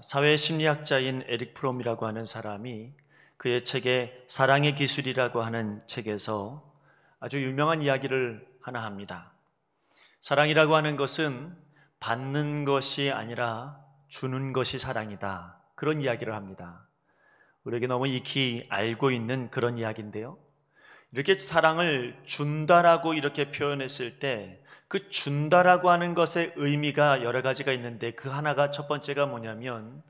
사회 심리학자인 에릭 프롬이라고 하는 사람이 그의 책에 사랑의 기술이라고 하는 책에서 아주 유명한 이야기를 하나 합니다. 사랑이라고 하는 것은 받는 것이 아니라 주는 것이 사랑이다. 그런 이야기를 합니다. 우리에게 너무 익히 알고 있는 그런 이야기인데요. 이렇게 사랑을 준다라고 이렇게 표현했을 때 그 준다라고 하는 것의 의미가 여러 가지가 있는데 그 하나가 첫 번째가 뭐냐면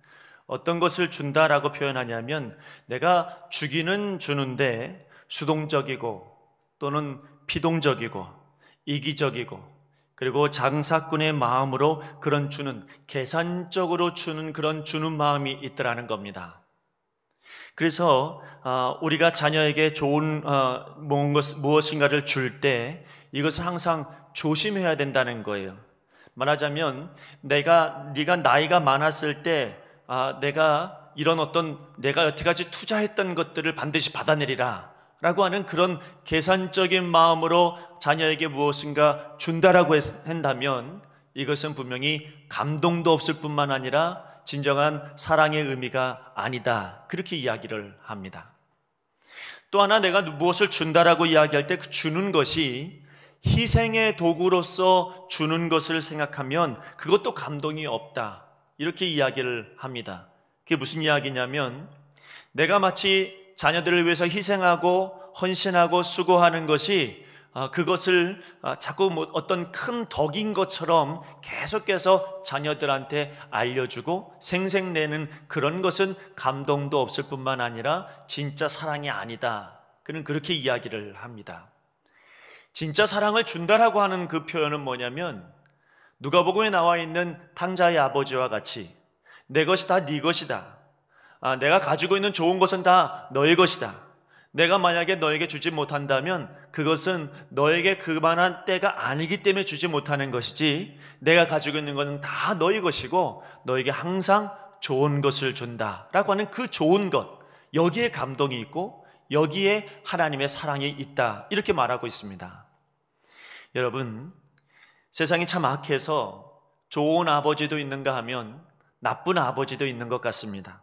어떤 것을 준다라고 표현하냐면 내가 주기는 주는데 수동적이고 또는 피동적이고 이기적이고 그리고 장사꾼의 마음으로 그런 주는 계산적으로 주는 그런 주는 마음이 있더라는 겁니다. 그래서 우리가 자녀에게 좋은 무엇인가를 줄 때 이것을 항상 조심해야 된다는 거예요. 말하자면 네가 나이가 많았을 때 내가 여태까지 투자했던 것들을 반드시 받아내리라 라고 하는 그런 계산적인 마음으로 자녀에게 무엇인가 준다라고 한다면 이것은 분명히 감동도 없을 뿐만 아니라 진정한 사랑의 의미가 아니다. 그렇게 이야기를 합니다. 또 하나 내가 무엇을 준다라고 이야기할 때 그 주는 것이 희생의 도구로서 주는 것을 생각하면 그것도 감동이 없다. 이렇게 이야기를 합니다. 그게 무슨 이야기냐면 내가 마치 자녀들을 위해서 희생하고 헌신하고 수고하는 것이 그것을 자꾸 어떤 큰 덕인 것처럼 계속해서 자녀들한테 알려주고 생색내는 그런 것은 감동도 없을 뿐만 아니라 진짜 사랑이 아니다. 그는 그렇게 이야기를 합니다. 진짜 사랑을 준다라고 하는 그 표현은 뭐냐면 누가복음에 나와 있는 탕자의 아버지와 같이 내 것이 다 네 것이다. 내가 가지고 있는 좋은 것은 다 너의 것이다. 내가 만약에 너에게 주지 못한다면 그것은 너에게 그만한 때가 아니기 때문에 주지 못하는 것이지 내가 가지고 있는 것은 다 너의 것이고 너에게 항상 좋은 것을 준다라고 하는 그 좋은 것, 여기에 감동이 있고 여기에 하나님의 사랑이 있다. 이렇게 말하고 있습니다. 여러분, 세상이 참 악해서 좋은 아버지도 있는가 하면 나쁜 아버지도 있는 것 같습니다.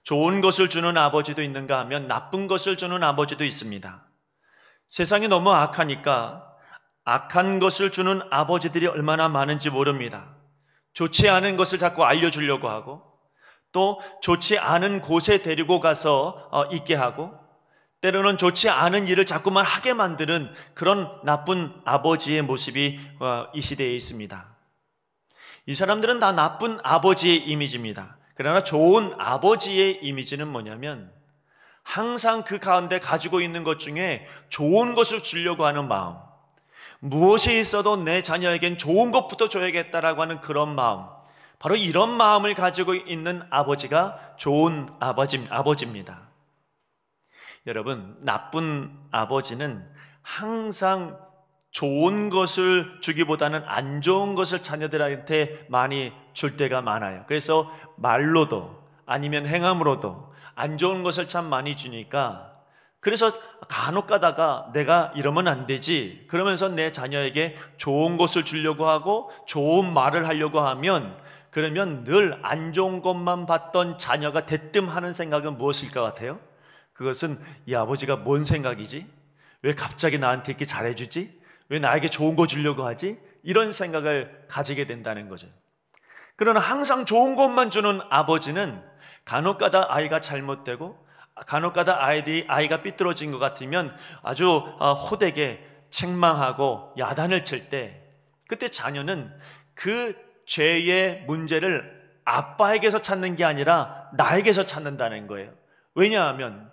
좋은 것을 주는 아버지도 있는가 하면 나쁜 것을 주는 아버지도 있습니다. 세상이 너무 악하니까 악한 것을 주는 아버지들이 얼마나 많은지 모릅니다. 좋지 않은 것을 자꾸 알려주려고 하고 또 좋지 않은 곳에 데리고 가서 있게 하고 때로는 좋지 않은 일을 자꾸만 하게 만드는 그런 나쁜 아버지의 모습이 이 시대에 있습니다. 이 사람들은 다 나쁜 아버지의 이미지입니다. 그러나 좋은 아버지의 이미지는 뭐냐면 항상 그 가운데 가지고 있는 것 중에 좋은 것을 주려고 하는 마음, 무엇이 있어도 내 자녀에겐 좋은 것부터 줘야겠다라고 하는 그런 마음, 바로 이런 마음을 가지고 있는 아버지가 좋은 아버지입니다. 여러분, 나쁜 아버지는 항상 좋은 것을 주기보다는 안 좋은 것을 자녀들한테 많이 줄 때가 많아요. 그래서 말로도 아니면 행함으로도 안 좋은 것을 참 많이 주니까 그래서 간혹 가다가 내가 이러면 안 되지 그러면서 내 자녀에게 좋은 것을 주려고 하고 좋은 말을 하려고 하면 그러면 늘 안 좋은 것만 받던 자녀가 대뜸 하는 생각은 무엇일 것 같아요? 그것은 이 아버지가 뭔 생각이지? 왜 갑자기 나한테 이렇게 잘해주지? 왜 나에게 좋은 거 주려고 하지? 이런 생각을 가지게 된다는 거죠. 그러나 항상 좋은 것만 주는 아버지는 간혹가다 아이가 잘못되고 간혹가다 아이가 삐뚤어진 것 같으면 아주 호되게 책망하고 야단을 칠 때 그때 자녀는 그 죄의 문제를 아빠에게서 찾는 게 아니라 나에게서 찾는다는 거예요. 왜냐하면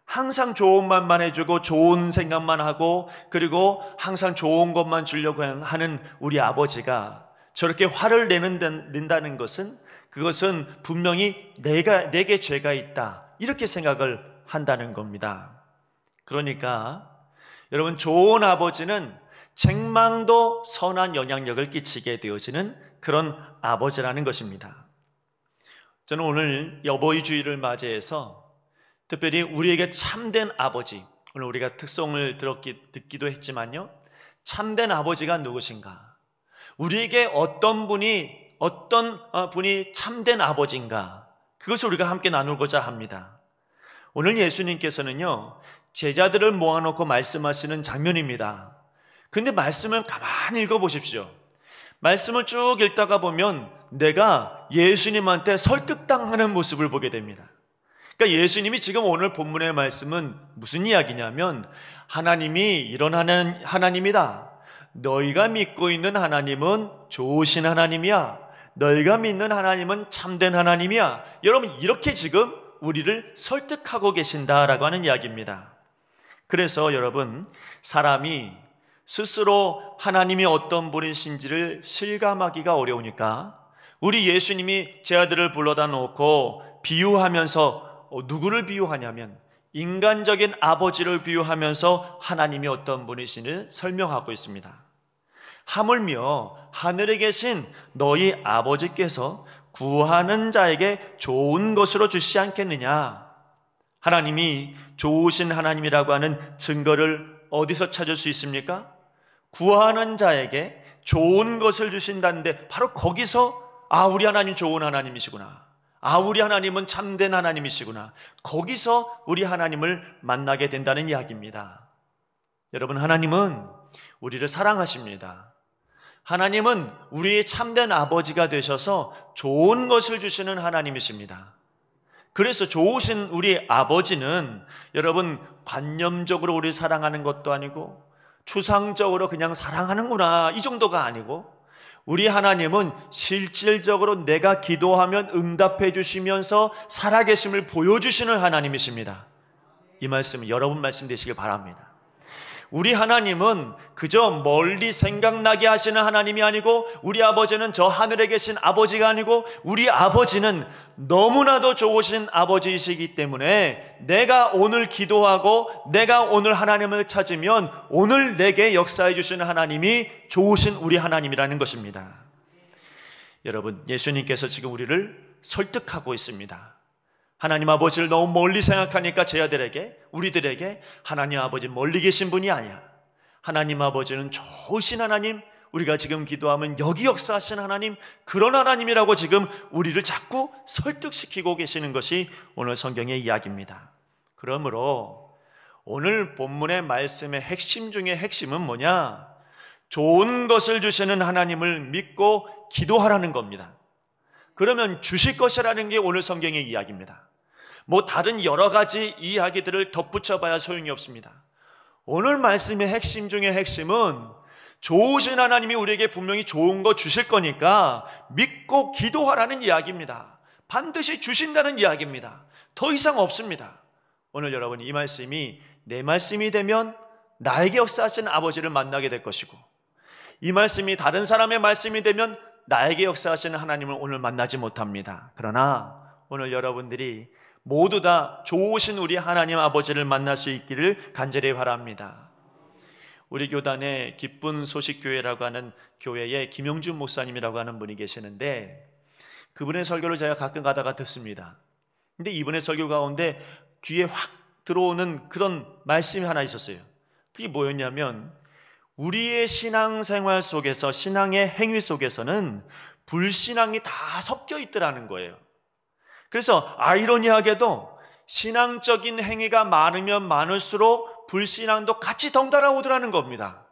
항상 좋은 말만 해주고 좋은 생각만 하고 그리고 항상 좋은 것만 주려고 하는 우리 아버지가 저렇게 화를 낸다는 것은 그것은 분명히 내게 죄가 있다 이렇게 생각을 한다는 겁니다. 그러니까 여러분, 좋은 아버지는 책망도 선한 영향력을 끼치게 되어지는 그런 아버지라는 것입니다. 저는 오늘 여보의 주일을 맞이해서 특별히 우리에게 참된 아버지, 오늘 우리가 특송을 듣기도 했지만요, 참된 아버지가 누구신가? 우리에게 어떤 분이 어떤 분이 참된 아버지인가, 그것을 우리가 함께 나누고자 합니다. 오늘 예수님께서는요, 제자들을 모아놓고 말씀하시는 장면입니다. 근데 말씀을 가만히 읽어보십시오. 말씀을 쭉 읽다가 보면 내가 예수님한테 설득당하는 모습을 보게 됩니다. 그러니까 예수님이 지금 오늘 본문의 말씀은 무슨 이야기냐면, 하나님이 이런 하나님이다. 너희가 믿고 있는 하나님은 좋으신 하나님이야. 너희가 믿는 하나님은 참된 하나님이야. 여러분, 이렇게 지금 우리를 설득하고 계신다라고 하는 이야기입니다. 그래서 여러분, 사람이 스스로 하나님이 어떤 분이신지를 실감하기가 어려우니까 우리 예수님이 제 아들을 불러다 놓고 비유하면서 누구를 비유하냐면 인간적인 아버지를 비유하면서 하나님이 어떤 분이신지를 설명하고 있습니다. 하물며 하늘에 계신 너희 아버지께서 구하는 자에게 좋은 것으로 주시지 않겠느냐. 하나님이 좋으신 하나님이라고 하는 증거를 어디서 찾을 수 있습니까? 구하는 자에게 좋은 것을 주신다는데 바로 거기서 우리 하나님 좋은 하나님이시구나, 우리 하나님은 참된 하나님이시구나, 거기서 우리 하나님을 만나게 된다는 이야기입니다. 여러분, 하나님은 우리를 사랑하십니다. 하나님은 우리의 참된 아버지가 되셔서 좋은 것을 주시는 하나님이십니다. 그래서 좋으신 우리 아버지는 여러분 관념적으로 우리를 사랑하는 것도 아니고 추상적으로 그냥 사랑하는구나 이 정도가 아니고, 우리 하나님은 실질적으로 내가 기도하면 응답해 주시면서 살아계심을 보여주시는 하나님이십니다. 이 말씀은 여러분 말씀 되시길 바랍니다. 우리 하나님은 그저 멀리 생각나게 하시는 하나님이 아니고, 우리 아버지는 저 하늘에 계신 아버지가 아니고, 우리 아버지는 너무나도 좋으신 아버지이시기 때문에 내가 오늘 기도하고 내가 오늘 하나님을 찾으면 오늘 내게 역사해 주시는 하나님이 좋으신 우리 하나님이라는 것입니다. 여러분, 예수님께서 지금 우리를 설득하고 있습니다. 하나님 아버지를 너무 멀리 생각하니까 제 아들에게, 우리들에게 하나님 아버지 멀리 계신 분이 아니야, 하나님 아버지는 좋으신 하나님, 우리가 지금 기도하면 여기 역사하신 하나님, 그런 하나님이라고 지금 우리를 자꾸 설득시키고 계시는 것이 오늘 성경의 이야기입니다. 그러므로 오늘 본문의 말씀의 핵심 중에 핵심은 뭐냐? 좋은 것을 주시는 하나님을 믿고 기도하라는 겁니다. 그러면 주실 것이라는 게 오늘 성경의 이야기입니다. 다른 여러 가지 이야기들을 덧붙여 봐야 소용이 없습니다. 오늘 말씀의 핵심 중에 핵심은 좋으신 하나님이 우리에게 분명히 좋은 거 주실 거니까 믿고 기도하라는 이야기입니다. 반드시 주신다는 이야기입니다. 더 이상 없습니다. 오늘 여러분, 이 말씀이 내 말씀이 되면 나에게 역사하신 아버지를 만나게 될 것이고, 이 말씀이 다른 사람의 말씀이 되면 나에게 역사하시는 하나님을 오늘 만나지 못합니다. 그러나 오늘 여러분들이 모두 다 좋으신 우리 하나님 아버지를 만날 수 있기를 간절히 바랍니다. 우리 교단에 기쁜 소식교회라고 하는 교회에 김용준 목사님이라고 하는 분이 계시는데, 그분의 설교를 제가 가끔 가다가 듣습니다. 근데 이분의 설교 가운데 귀에 확 들어오는 그런 말씀이 하나 있었어요. 그게 뭐였냐면, 우리의 신앙생활 속에서, 신앙의 행위 속에서는 불신앙이 다 섞여 있더라는 거예요. 그래서 아이러니하게도 신앙적인 행위가 많으면 많을수록 불신앙도 같이 덩달아 오더라는 겁니다.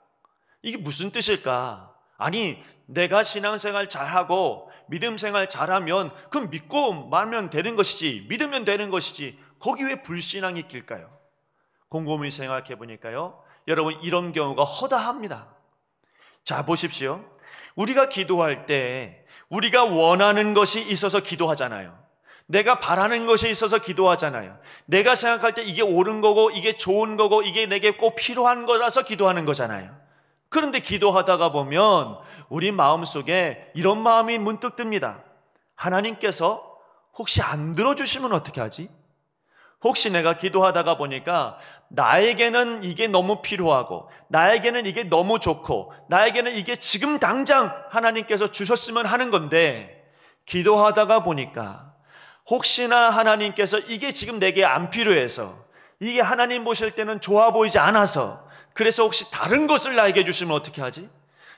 이게 무슨 뜻일까? 아니, 내가 신앙생활 잘하고 믿음생활 잘하면 그럼 믿고 말면 되는 것이지, 믿으면 되는 것이지, 거기 왜 불신앙이 낄까요? 곰곰이 생각해 보니까요, 여러분, 이런 경우가 허다합니다. 자, 보십시오. 우리가 기도할 때 우리가 원하는 것이 있어서 기도하잖아요. 내가 바라는 것이 있어서 기도하잖아요. 내가 생각할 때 이게 옳은 거고 이게 좋은 거고 이게 내게 꼭 필요한 거라서 기도하는 거잖아요. 그런데 기도하다가 보면 우리 마음속에 이런 마음이 문득 듭니다. 하나님께서 혹시 안 들어주시면 어떻게 하지? 혹시 내가 기도하다가 보니까 나에게는 이게 너무 필요하고 나에게는 이게 너무 좋고 나에게는 이게 지금 당장 하나님께서 주셨으면 하는 건데, 기도하다가 보니까 혹시나 하나님께서 이게 지금 내게 안 필요해서, 이게 하나님 보실 때는 좋아 보이지 않아서, 그래서 혹시 다른 것을 나에게 주시면 어떻게 하지?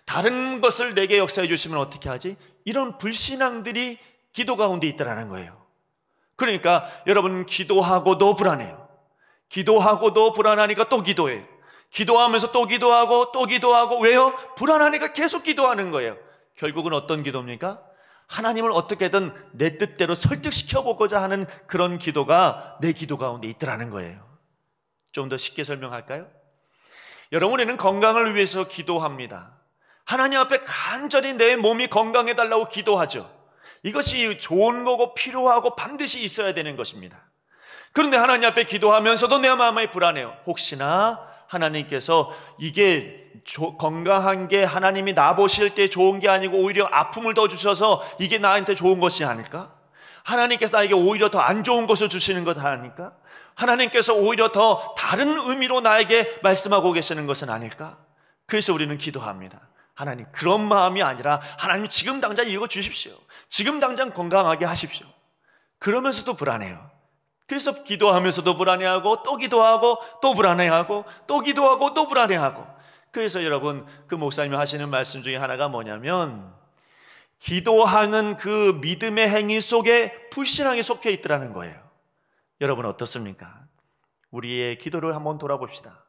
다른 것을 내게 역사해 주시면 어떻게 하지? 이런 불신앙들이 기도 가운데 있다라는 거예요. 그러니까 여러분, 기도하고도 불안해요. 기도하고도 불안하니까 또 기도해요. 기도하면서 또 기도하고 또 기도하고. 왜요? 불안하니까 계속 기도하는 거예요. 결국은 어떤 기도입니까? 하나님을 어떻게든 내 뜻대로 설득시켜 보고자 하는 그런 기도가 내 기도 가운데 있더라는 거예요. 좀 더 쉽게 설명할까요? 여러분에는 건강을 위해서 기도합니다. 하나님 앞에 간절히 내 몸이 건강해달라고 기도하죠. 이것이 좋은 거고 필요하고 반드시 있어야 되는 것입니다. 그런데 하나님 앞에 기도하면서도 내 마음이 불안해요. 혹시나 하나님께서 이게 건강한 게 하나님이 나 보실 때 좋은 게 아니고 오히려 아픔을 더 주셔서 이게 나한테 좋은 것이 아닐까? 하나님께서 나에게 오히려 더 안 좋은 것을 주시는 것 아닐까? 하나님께서 오히려 더 다른 의미로 나에게 말씀하고 계시는 것은 아닐까? 그래서 우리는 기도합니다. 하나님, 그런 마음이 아니라 하나님 지금 당장 이거 주십시오. 지금 당장 건강하게 하십시오. 그러면서도 불안해요. 그래서 기도하면서도 불안해하고 또 기도하고 또 불안해하고 또 기도하고 또 불안해하고. 그래서 여러분, 그 목사님이 하시는 말씀 중에 하나가 뭐냐면, 기도하는 그 믿음의 행위 속에 불신앙이 속해 있더라는 거예요. 여러분 어떻습니까? 우리의 기도를 한번 돌아봅시다.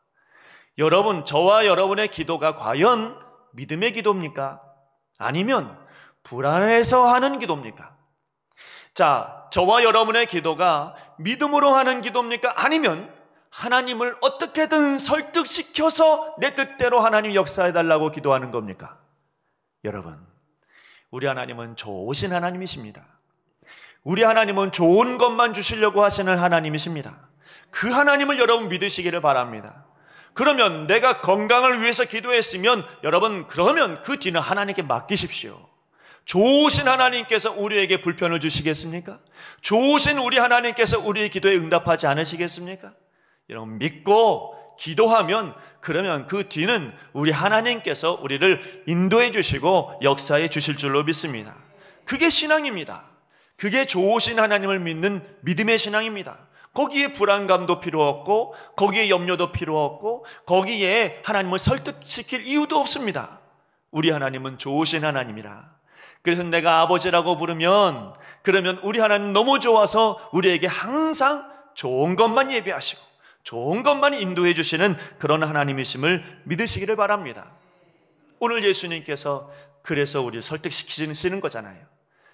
여러분, 저와 여러분의 기도가 과연 믿음의 기도입니까? 아니면 불안해서 하는 기도입니까? 자, 저와 여러분의 기도가 믿음으로 하는 기도입니까? 아니면 하나님을 어떻게든 설득시켜서 내 뜻대로 하나님 역사해달라고 기도하는 겁니까? 여러분, 우리 하나님은 좋으신 하나님이십니다. 우리 하나님은 좋은 것만 주시려고 하시는 하나님이십니다. 그 하나님을 여러분 믿으시기를 바랍니다. 그러면 내가 건강을 위해서 기도했으면 여러분, 그러면 그 뒤는 하나님께 맡기십시오. 좋으신 하나님께서 우리에게 불편을 주시겠습니까? 좋으신 우리 하나님께서 우리의 기도에 응답하지 않으시겠습니까? 여러분, 믿고 기도하면 그러면 그 뒤는 우리 하나님께서 우리를 인도해 주시고 역사해 주실 줄로 믿습니다. 그게 신앙입니다. 그게 좋으신 하나님을 믿는 믿음의 신앙입니다. 거기에 불안감도 필요 없고 거기에 염려도 필요 없고 거기에 하나님을 설득시킬 이유도 없습니다. 우리 하나님은 좋으신 하나님이라. 그래서 내가 아버지라고 부르면 그러면 우리 하나님 너무 좋아서 우리에게 항상 좋은 것만 예비하시고 좋은 것만 인도해 주시는 그런 하나님이심을 믿으시기를 바랍니다. 오늘 예수님께서 그래서 우리를 설득시키시는 거잖아요.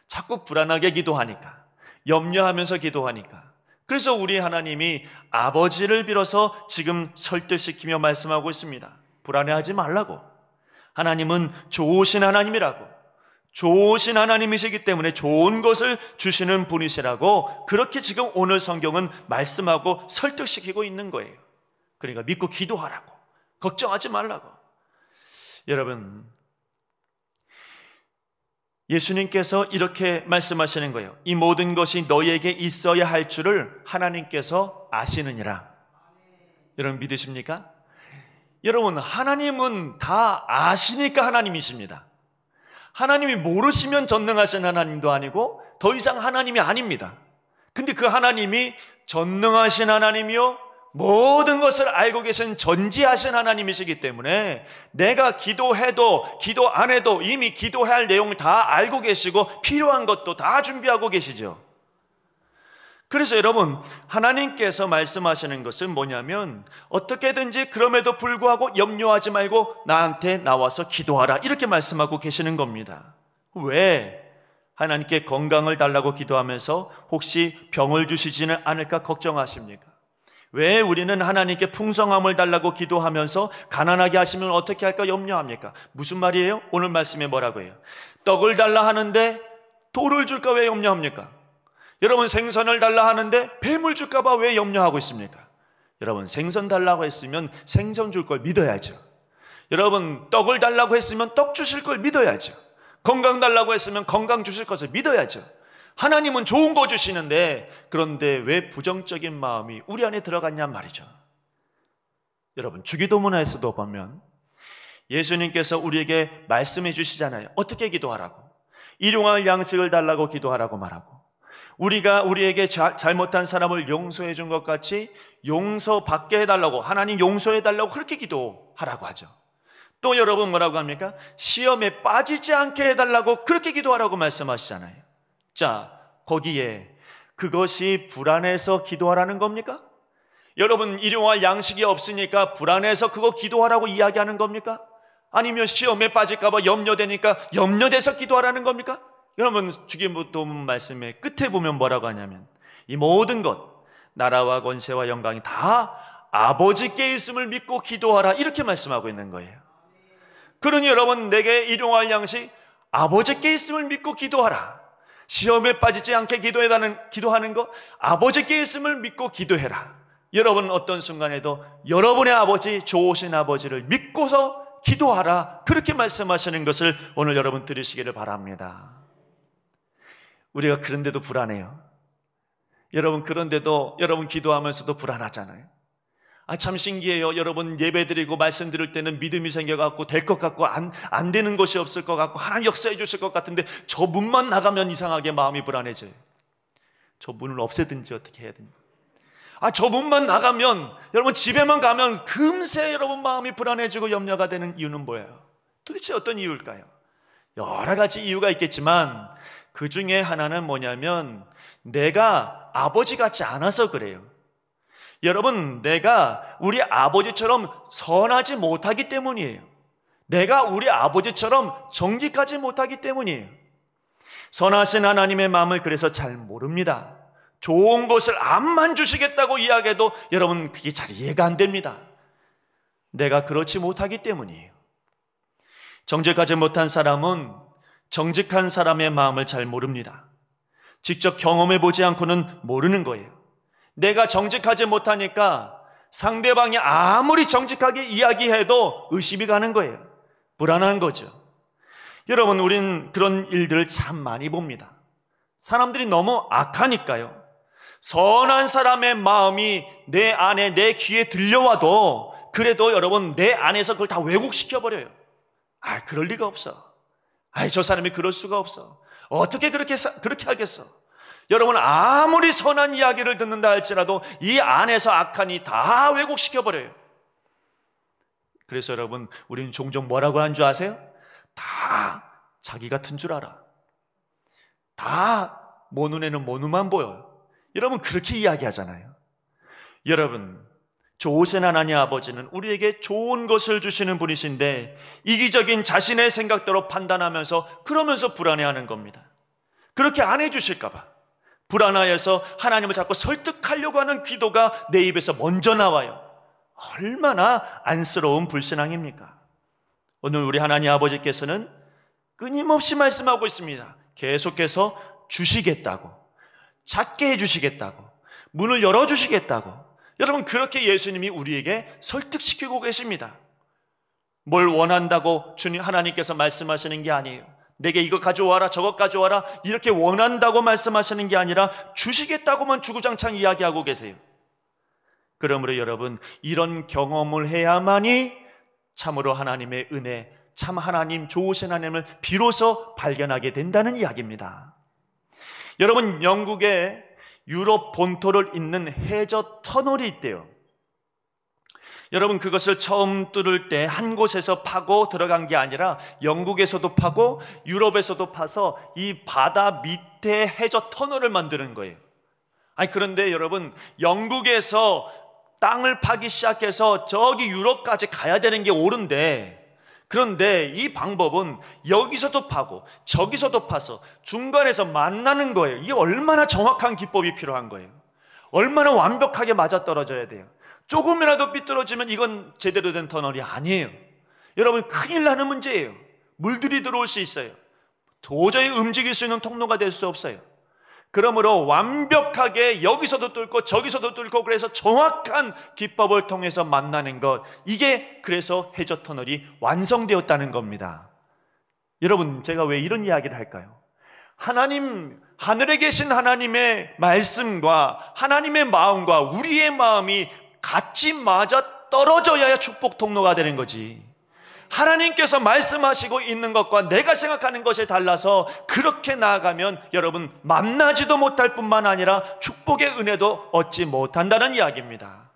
자꾸 불안하게 기도하니까, 염려하면서 기도하니까. 그래서 우리 하나님이 아버지를 빌어서 지금 설득시키며 말씀하고 있습니다. 불안해하지 말라고. 하나님은 좋으신 하나님이라고. 좋으신 하나님이시기 때문에 좋은 것을 주시는 분이시라고 그렇게 지금 오늘 성경은 말씀하고 설득시키고 있는 거예요. 그러니까 믿고 기도하라고, 걱정하지 말라고. 여러분, 예수님께서 이렇게 말씀하시는 거예요. 이 모든 것이 너희에게 있어야 할 줄을 하나님께서 아시느니라. 여러분 믿으십니까? 여러분, 하나님은 다 아시니까 하나님이십니다. 하나님이 모르시면 전능하신 하나님도 아니고 더 이상 하나님이 아닙니다. 근데 그 하나님이 전능하신 하나님이요 모든 것을 알고 계신 전지하신 하나님이시기 때문에 내가 기도해도 기도 안 해도 이미 기도해야 할 내용을 다 알고 계시고 필요한 것도 다 준비하고 계시죠. 그래서 여러분, 하나님께서 말씀하시는 것은 뭐냐면 어떻게든지 그럼에도 불구하고 염려하지 말고 나한테 나와서 기도하라, 이렇게 말씀하고 계시는 겁니다. 왜? 하나님께 건강을 달라고 기도하면서 혹시 병을 주시지는 않을까 걱정하십니까? 왜 우리는 하나님께 풍성함을 달라고 기도하면서 가난하게 하시면 어떻게 할까 염려합니까? 무슨 말이에요? 오늘 말씀에 뭐라고 해요? 떡을 달라 하는데 돌을 줄까 왜 염려합니까? 여러분, 생선을 달라 하는데 뱀을 줄까 봐 왜 염려하고 있습니까? 여러분, 생선 달라고 했으면 생선 줄 걸 믿어야죠. 여러분, 떡을 달라고 했으면 떡 주실 걸 믿어야죠. 건강 달라고 했으면 건강 주실 것을 믿어야죠. 하나님은 좋은 거 주시는데 그런데 왜 부정적인 마음이 우리 안에 들어갔냔 말이죠. 여러분, 주기도문에서도 보면 예수님께서 우리에게 말씀해 주시잖아요. 어떻게 기도하라고? 일용할 양식을 달라고 기도하라고 말하고, 우리가 우리에게 잘못한 사람을 용서해 준 것 같이 용서받게 해달라고, 하나님 용서해 달라고 그렇게 기도하라고 하죠. 또 여러분 뭐라고 합니까? 시험에 빠지지 않게 해달라고 그렇게 기도하라고 말씀하시잖아요. 자, 거기에 그것이 불안해서 기도하라는 겁니까? 여러분, 일용할 양식이 없으니까 불안해서 그거 기도하라고 이야기하는 겁니까? 아니면 시험에 빠질까 봐 염려되니까 염려돼서 기도하라는 겁니까? 여러분, 주기도문 말씀의 끝에 보면 뭐라고 하냐면 이 모든 것, 나라와 권세와 영광이 다 아버지께 있음을 믿고 기도하라, 이렇게 말씀하고 있는 거예요. 그러니 여러분, 내게 일용할 양식 아버지께 있음을 믿고 기도하라. 시험에 빠지지 않게 기도하는 것, 아버지께 있음을 믿고 기도해라. 여러분, 어떤 순간에도 여러분의 아버지, 좋으신 아버지를 믿고서 기도하라, 그렇게 말씀하시는 것을 오늘 여러분 들으시기를 바랍니다. 우리가 그런데도 불안해요. 여러분, 그런데도 여러분 기도하면서도 불안하잖아요. 참 신기해요. 여러분, 예배 드리고 말씀 드릴 때는 믿음이 생겨갖고 될 것 같고 안 되는 것이 없을 것 같고 하나님 역사해 주실 것 같은데 저 문만 나가면 이상하게 마음이 불안해져요. 저 문을 없애든지 어떻게 해야 됩니까? 저 문만 나가면, 여러분 집에만 가면 금세 여러분 마음이 불안해지고 염려가 되는 이유는 뭐예요? 도대체 어떤 이유일까요? 여러 가지 이유가 있겠지만 그 중에 하나는 뭐냐면 내가 아버지 같지 않아서 그래요. 여러분, 내가 우리 아버지처럼 선하지 못하기 때문이에요. 내가 우리 아버지처럼 정직하지 못하기 때문이에요. 선하신 하나님의 마음을 그래서 잘 모릅니다. 좋은 것을 암만 주시겠다고 이야기해도 여러분 그게 잘 이해가 안 됩니다. 내가 그렇지 못하기 때문이에요. 정직하지 못한 사람은 정직한 사람의 마음을 잘 모릅니다. 직접 경험해 보지 않고는 모르는 거예요. 내가 정직하지 못하니까 상대방이 아무리 정직하게 이야기해도 의심이 가는 거예요. 불안한 거죠. 여러분, 우린 그런 일들을 참 많이 봅니다. 사람들이 너무 악하니까요. 선한 사람의 마음이 내 안에, 내 귀에 들려와도 그래도 여러분 내 안에서 그걸 다 왜곡시켜버려요. 그럴 리가 없어. 저 사람이 그럴 수가 없어. 어떻게 그렇게 하겠어? 여러분, 아무리 선한 이야기를 듣는다 할지라도 이 안에서 악한이 다 왜곡시켜버려요. 그래서 여러분, 우리는 종종 뭐라고 하는 줄 아세요? 다 자기 같은 줄 알아. 다 모 눈에는 모 눈만 보여요. 여러분, 그렇게 이야기하잖아요. 여러분, 좋으신 하나님 아버지는 우리에게 좋은 것을 주시는 분이신데 이기적인 자신의 생각대로 판단하면서 그러면서 불안해하는 겁니다. 그렇게 안 해주실까 봐 불안하여서 하나님을 자꾸 설득하려고 하는 기도가 내 입에서 먼저 나와요. 얼마나 안쓰러운 불신앙입니까? 오늘 우리 하나님 아버지께서는 끊임없이 말씀하고 있습니다. 계속해서 주시겠다고, 찾게 해주시겠다고, 문을 열어주시겠다고. 여러분, 그렇게 예수님이 우리에게 설득시키고 계십니다. 뭘 원한다고 주님 하나님께서 말씀하시는 게 아니에요. 내게 이거 가져와라, 저것 가져와라, 이렇게 원한다고 말씀하시는 게 아니라 주시겠다고만 주구장창 이야기하고 계세요. 그러므로 여러분, 이런 경험을 해야만이 참으로 하나님의 은혜, 참 하나님, 좋으신 하나님을 비로소 발견하게 된다는 이야기입니다. 여러분, 영국에 유럽 본토를 잇는 해저 터널이 있대요. 여러분, 그것을 처음 뚫을 때 한 곳에서 파고 들어간 게 아니라 영국에서도 파고 유럽에서도 파서 이 바다 밑에 해저 터널을 만드는 거예요. 그런데 여러분, 영국에서 땅을 파기 시작해서 저기 유럽까지 가야 되는 게 옳은데, 그런데 이 방법은 여기서도 파고 저기서도 파서 중간에서 만나는 거예요. 이게 얼마나 정확한 기법이 필요한 거예요. 얼마나 완벽하게 맞아떨어져야 돼요. 조금이라도 삐뚤어지면 이건 제대로 된 터널이 아니에요. 여러분, 큰일 나는 문제예요. 물들이 들어올 수 있어요. 도저히 움직일 수 있는 통로가 될 수 없어요. 그러므로 완벽하게 여기서도 뚫고 저기서도 뚫고, 그래서 정확한 기법을 통해서 만나는 것, 이게 그래서 해저 터널이 완성되었다는 겁니다. 여러분, 제가 왜 이런 이야기를 할까요? 하나님, 하늘에 계신 하나님의 말씀과 하나님의 마음과 우리의 마음이 같이 맞아 떨어져야 축복 통로가 되는 거지. 하나님께서 말씀하시고 있는 것과 내가 생각하는 것이 달라서 그렇게 나아가면 여러분, 만나지도 못할 뿐만 아니라 축복의 은혜도 얻지 못한다는 이야기입니다.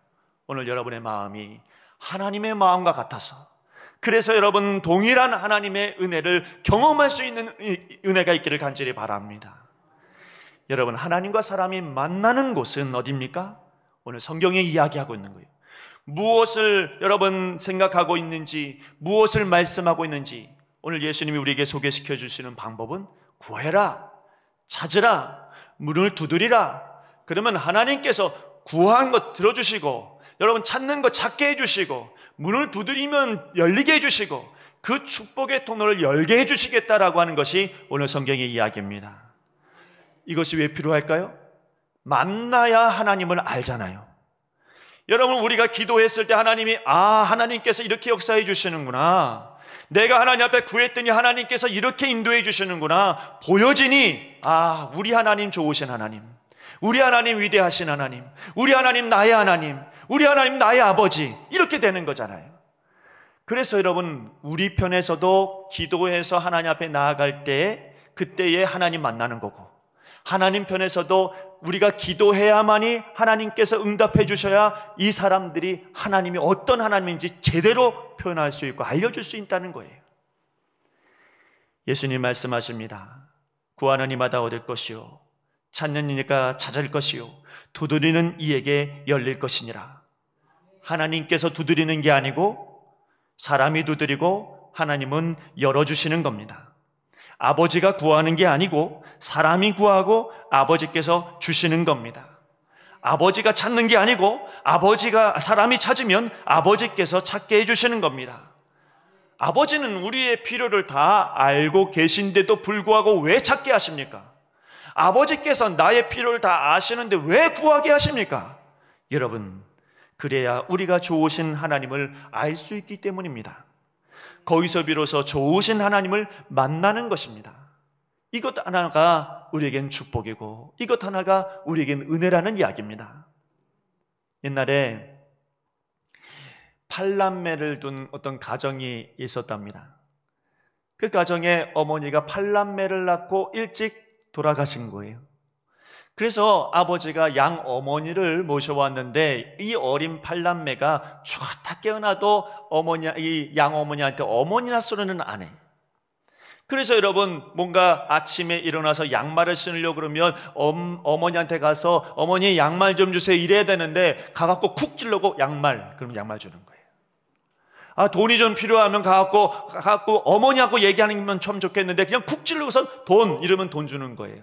오늘 여러분의 마음이 하나님의 마음과 같아서 그래서 여러분 동일한 하나님의 은혜를 경험할 수 있는 은혜가 있기를 간절히 바랍니다. 여러분 하나님과 사람이 만나는 곳은 어디입니까? 오늘 성경에 이야기하고 있는 거예요. 무엇을 여러분 생각하고 있는지, 무엇을 말씀하고 있는지 오늘 예수님이 우리에게 소개시켜 주시는 방법은 구해라, 찾으라, 문을 두드리라. 그러면 하나님께서 구한 것 들어주시고, 여러분 찾는 것 찾게 해주시고, 문을 두드리면 열리게 해주시고, 그 축복의 통로를 열게 해주시겠다라고 하는 것이 오늘 성경의 이야기입니다. 이것이 왜 필요할까요? 만나야 하나님을 알잖아요. 여러분 우리가 기도했을 때 하나님이 하나님께서 이렇게 역사해 주시는구나, 내가 하나님 앞에 구했더니 하나님께서 이렇게 인도해 주시는구나 보여지니 우리 하나님 좋으신 하나님, 우리 하나님 위대하신 하나님, 우리 하나님 나의 하나님, 우리 하나님 나의 아버지, 이렇게 되는 거잖아요. 그래서 여러분 우리 편에서도 기도해서 하나님 앞에 나아갈 때 그때에 하나님 만나는 거고, 하나님 편에서도 우리가 기도해야만이 하나님께서 응답해 주셔야 이 사람들이 하나님이 어떤 하나님인지 제대로 표현할 수 있고 알려줄 수 있다는 거예요. 예수님 말씀하십니다. 구하는 이마다 얻을 것이요, 찾는 이가 찾을 것이요, 두드리는 이에게 열릴 것이니라. 하나님께서 두드리는 게 아니고 사람이 두드리고 하나님은 열어주시는 겁니다. 아버지가 구하는 게 아니고 사람이 구하고 아버지께서 주시는 겁니다. 아버지가 찾는 게 아니고 사람이 찾으면 아버지께서 찾게 해주시는 겁니다. 아버지는 우리의 필요를 다 알고 계신데도 불구하고 왜 찾게 하십니까? 아버지께서 나의 필요를 다 아시는데 왜 구하게 하십니까? 여러분, 그래야 우리가 좋으신 하나님을 알 수 있기 때문입니다. 거기서 비로소 좋으신 하나님을 만나는 것입니다. 이것 하나가 우리에겐 축복이고 이것 하나가 우리에겐 은혜라는 이야기입니다. 옛날에 8남매를 둔 어떤 가정이 있었답니다. 그 가정에 어머니가 8남매를 낳고 일찍 돌아가신 거예요. 그래서 아버지가 양 어머니를 모셔왔는데 이 어린 8남매가 죽었다 깨어나도 이 양 어머니한테 어머니나 소리는 안 해. 그래서 여러분 뭔가 아침에 일어나서 양말을 신으려고 그러면 어머니한테 가서 어머니 양말 좀 주세요 이래야 되는데 가갖고 쿡 찔러고 그럼 양말 주는 거예요. 돈이 좀 필요하면 가갖고 어머니하고 얘기하는 건 참 좋겠는데 그냥 쿡 찔러서 돈 이러면 돈 주는 거예요.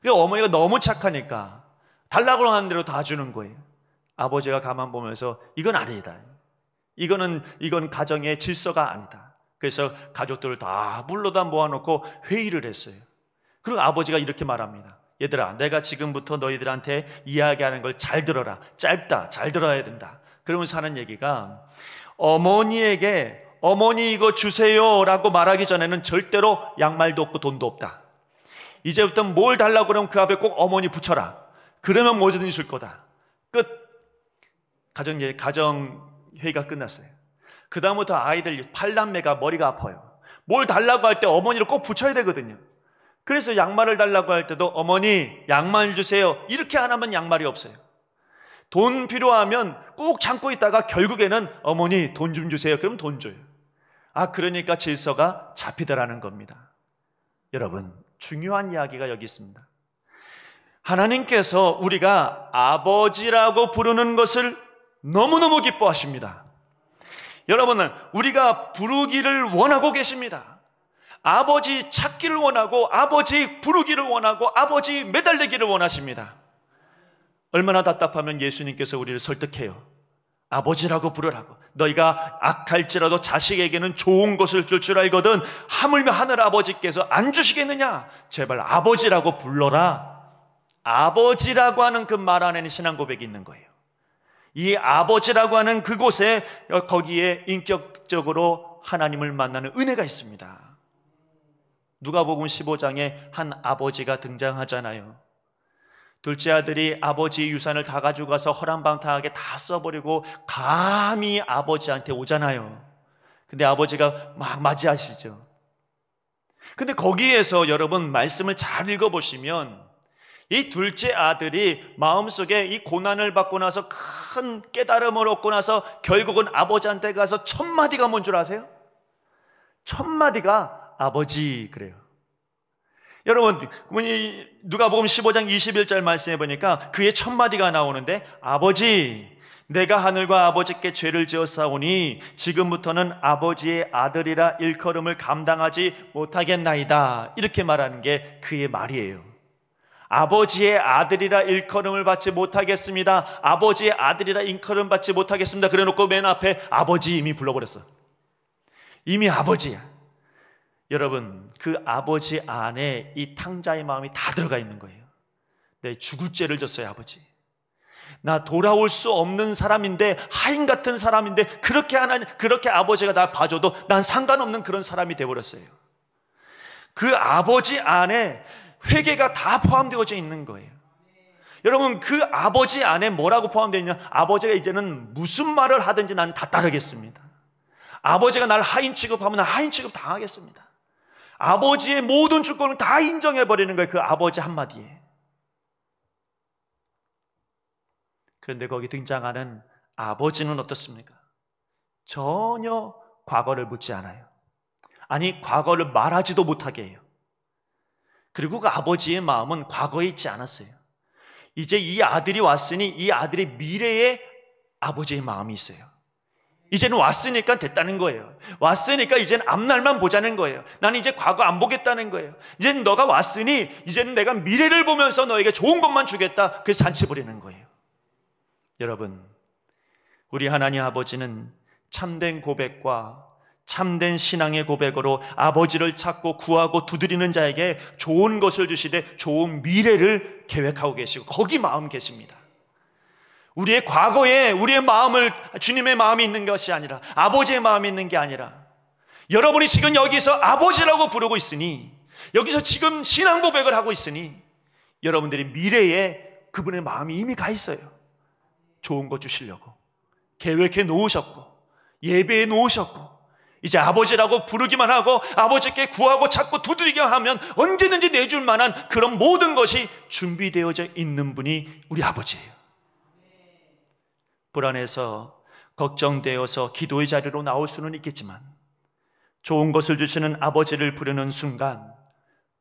어머니가 너무 착하니까 달라고 하는 대로 다 주는 거예요. 아버지가 가만 보면서 이건 아니다, 이건 가정의 질서가 아니다. 그래서 가족들을 다 불러다 모아놓고 회의를 했어요. 그리고 아버지가 이렇게 말합니다. 얘들아, 내가 지금부터 너희들한테 이야기하는 걸 잘 들어라. 짧다, 잘 들어야 된다. 그러면서 하는 얘기가, 어머니에게 어머니 이거 주세요 라고 말하기 전에는 절대로 양말도 없고 돈도 없다. 이제부터 뭘 달라고 그러면 그 앞에 꼭 어머니 붙여라. 그러면 뭐든지 줄 거다. 끝. 가정회의가 끝났어요. 그 다음부터 아이들 8남매가 머리가 아파요. 뭘 달라고 할 때 어머니를 꼭 붙여야 되거든요. 그래서 양말을 달라고 할 때도 어머니 양말 주세요 이렇게 안 하면 양말이 없어요. 돈 필요하면 꾹 참고 있다가 결국에는 어머니 돈 좀 주세요 그럼 돈 줘요. 그러니까 질서가 잡히더라는 겁니다. 여러분, 중요한 이야기가 여기 있습니다. 하나님께서 우리가 아버지라고 부르는 것을 너무너무 기뻐하십니다. 여러분은 우리가 부르기를 원하고 계십니다. 아버지 찾기를 원하고 아버지 부르기를 원하고 아버지 매달리기를 원하십니다. 얼마나 답답하면 예수님께서 우리를 설득해요. 아버지라고 부르라고. 너희가 악할지라도 자식에게는 좋은 것을 줄 줄 알거든 하물며 하늘 아버지께서 안 주시겠느냐? 제발 아버지라고 불러라. 아버지라고 하는 그 말 안에는 신앙 고백이 있는 거예요. 이 아버지라고 하는 그곳에 거기에 인격적으로 하나님을 만나는 은혜가 있습니다. 누가복음 15장에 한 아버지가 등장하잖아요. 둘째 아들이 아버지의 유산을 다 가지고 가서 허랑방탕하게 다 써버리고 감히 아버지한테 오잖아요. 근데 아버지가 막 맞이하시죠. 근데 거기에서 여러분 말씀을 잘 읽어보시면 이 둘째 아들이 마음속에 이 고난을 받고 나서 큰 깨달음을 얻고 나서 결국은 아버지한테 가서 첫 마디가 뭔 줄 아세요? 첫 마디가 아버지 그래요. 여러분, 누가복음 15장 21절 말씀해 보니까 그의 첫 마디가 나오는데, 아버지, 내가 하늘과 아버지께 죄를 지었사오니 지금부터는 아버지의 아들이라 일컬음을 감당하지 못하겠나이다. 이렇게 말하는 게 그의 말이에요. 아버지의 아들이라 일컬음을 받지 못하겠습니다. 아버지의 아들이라 일컬음 받지 못하겠습니다. 그래놓고 맨 앞에 아버지 이미 불러버렸어. 이미 아버지야. 여러분, 그 아버지 안에 이 탕자의 마음이 다 들어가 있는 거예요. 내 죽을 죄를 졌어요, 아버지. 나 돌아올 수 없는 사람인데, 하인 같은 사람인데, 그렇게 아버지가 날 봐줘도 난 상관없는 그런 사람이 되어버렸어요. 그 아버지 안에 회개가 다 포함되어져 있는 거예요. 여러분, 그 아버지 안에 뭐라고 포함되어 있냐? 아버지가 이제는 무슨 말을 하든지 난 다 따르겠습니다. 아버지가 날 하인 취급하면 난 하인 취급 당하겠습니다. 아버지의 모든 주권을 다 인정해버리는 거예요. 그 아버지 한마디에. 그런데 거기 등장하는 아버지는 어떻습니까? 전혀 과거를 묻지 않아요. 아니, 과거를 말하지도 못하게 해요. 그리고 그 아버지의 마음은 과거에 있지 않았어요. 이제 이 아들이 왔으니 이 아들의 미래에 아버지의 마음이 있어요. 이제는 왔으니까 됐다는 거예요. 왔으니까 이제는 앞날만 보자는 거예요. 나는 이제 과거 안 보겠다는 거예요. 이제는 너가 왔으니 이제는 내가 미래를 보면서 너에게 좋은 것만 주겠다. 그래서 잔치 부리는 거예요. 여러분, 우리 하나님 아버지는 참된 고백과 참된 신앙의 고백으로 아버지를 찾고 구하고 두드리는 자에게 좋은 것을 주시되 좋은 미래를 계획하고 계시고 거기 마음 계십니다. 우리의 과거에 우리의 마음을, 주님의 마음이 있는 것이 아니라, 아버지의 마음이 있는 게 아니라, 여러분이 지금 여기서 아버지라고 부르고 있으니, 여기서 지금 신앙 고백을 하고 있으니 여러분들이 미래에 그분의 마음이 이미 가 있어요. 좋은 거 주시려고 계획해 놓으셨고 예배해 놓으셨고, 이제 아버지라고 부르기만 하고 아버지께 구하고 찾고 두드리게 하면 언제든지 내줄 만한 그런 모든 것이 준비되어져 있는 분이 우리 아버지예요. 불안해서 걱정되어서 기도의 자리로 나올 수는 있겠지만, 좋은 것을 주시는 아버지를 부르는 순간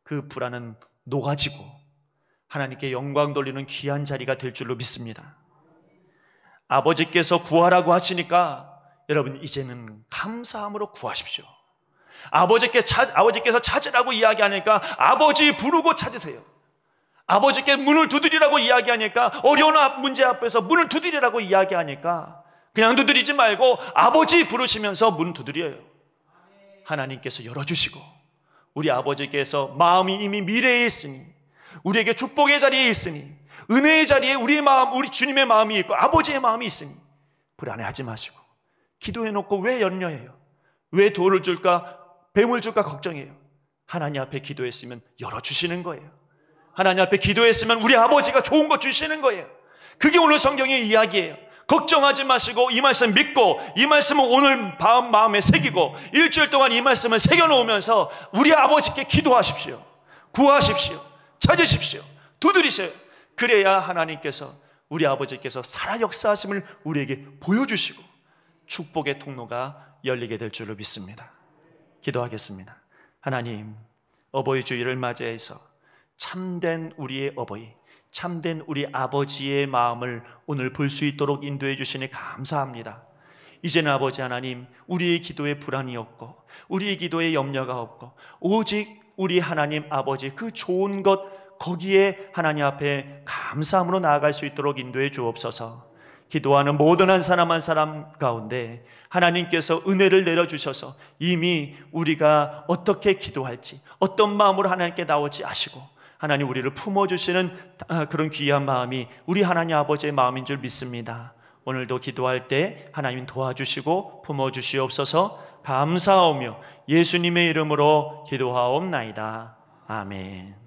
그 불안은 녹아지고 하나님께 영광 돌리는 귀한 자리가 될 줄로 믿습니다. 아버지께서 구하라고 하시니까 여러분, 이제는 감사함으로 구하십시오. 아버지께서 찾으라고 이야기하니까 아버지 부르고 찾으세요. 아버지께 문을 두드리라고 이야기하니까, 어려운 문제 앞에서 문을 두드리라고 이야기하니까 그냥 두드리지 말고 아버지 부르시면서 문 두드려요. 하나님께서 열어주시고, 우리 아버지께서 마음이 이미 미래에 있으니, 우리에게 축복의 자리에 있으니, 은혜의 자리에 우리의 마음, 우리 주님의 마음이 있고 아버지의 마음이 있으니 불안해하지 마시고, 기도해놓고 왜 염려해요? 왜 돌을 줄까, 뱀을 줄까 걱정해요? 하나님 앞에 기도했으면 열어주시는 거예요. 하나님 앞에 기도했으면 우리 아버지가 좋은 거 주시는 거예요. 그게 오늘 성경의 이야기예요. 걱정하지 마시고 이 말씀 믿고, 이 말씀을 오늘 마음에 새기고 일주일 동안 이 말씀을 새겨놓으면서 우리 아버지께 기도하십시오. 구하십시오. 찾으십시오. 두드리세요. 그래야 하나님께서, 우리 아버지께서 살아 역사하심을 우리에게 보여주시고 축복의 통로가 열리게 될 줄로 믿습니다. 기도하겠습니다. 하나님, 어버이 주일을 맞이해서 참된 우리의 어버이, 참된 우리 아버지의 마음을 오늘 볼 수 있도록 인도해 주시니 감사합니다. 이제는 아버지 하나님, 우리의 기도에 불안이 없고 우리의 기도에 염려가 없고 오직 우리 하나님 아버지 그 좋은 것, 거기에 하나님 앞에 감사함으로 나아갈 수 있도록 인도해 주옵소서. 기도하는 모든 한 사람 한 사람 가운데 하나님께서 은혜를 내려주셔서 이미 우리가 어떻게 기도할지, 어떤 마음으로 하나님께 나오지 아시고 하나님 우리를 품어주시는 그런 귀한 마음이 우리 하나님 아버지의 마음인 줄 믿습니다. 오늘도 기도할 때 하나님 도와주시고 품어주시옵소서. 감사하오며 예수님의 이름으로 기도하옵나이다. 아멘.